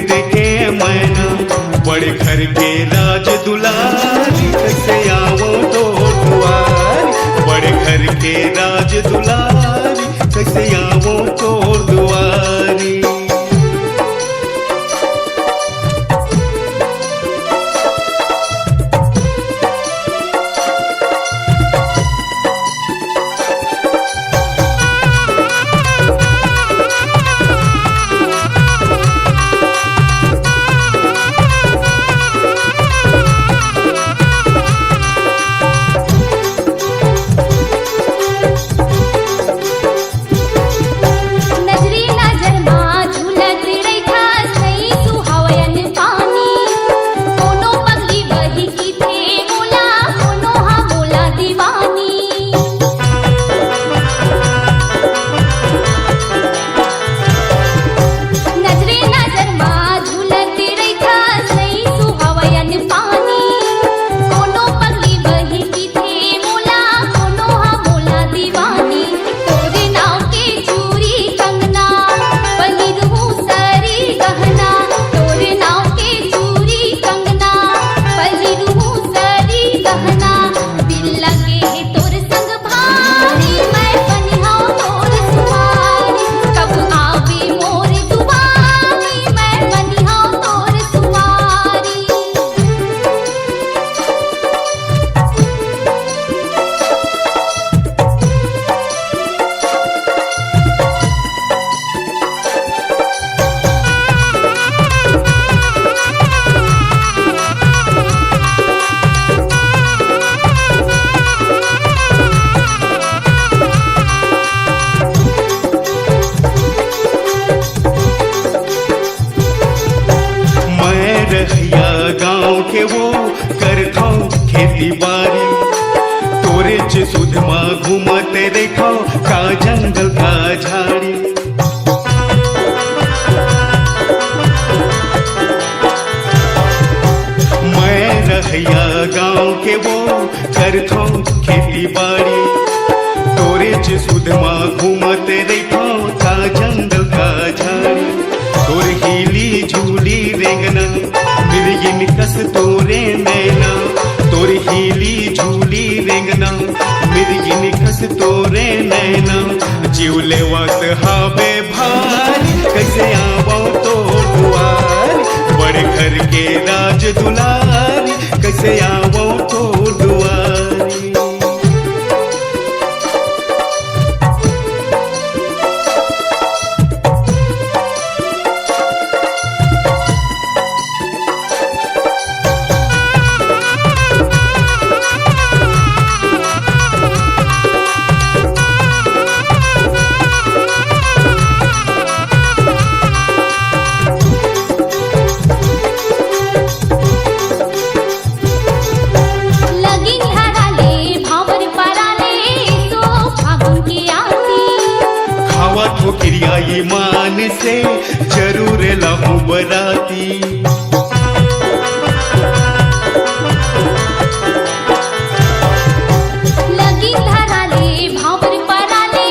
देखे मैना, बड़े घर के राज दुलारी कैसे आवो तो दुआर, बड़े घर के राज दुलारी कैसे आवो तो दुआरी। गाँव के वो करथो खेती बारी, तोरे च सुधमा घूमते देखो का जंगल का झाड़ी। मैं रहैया गाँव के वो करथो खेती बारी, तोरे च सुधमा घूमते देखो का जंगल का झाड़ी। तोर हिली झूली रेंगना मिर्गिन कस तोरे नैना, तोर हिली झूली रेंगना मिर्गिन कस तोरे नैना। जीव लेवत हावे भारी कैसे आवो तो दुआर, बड़े घर के राज दुलारी कैसे आवो तो दुआरी। ठोकरिया ईमान से जरूर लाहू बराती, लगी धराले भावर पराले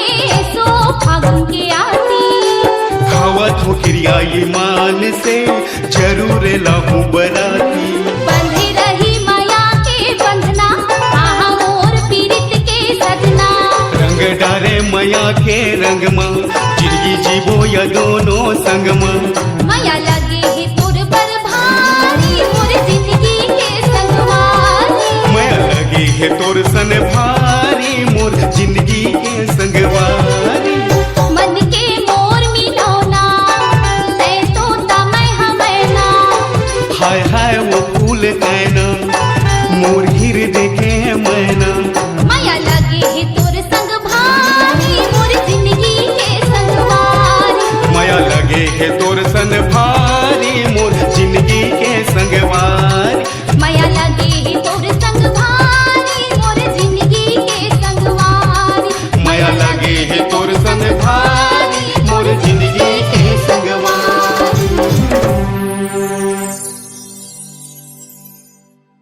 सो फागुन के आती। खावा ठोकरिया ईमान से जरूर लाहू बराती, बंधे रही माया के बंधना आहा मोर पीरित के सजना। रंग डारे माया के रंग माँ जिंदगी जीवो या दोनों संग माँ, माया लग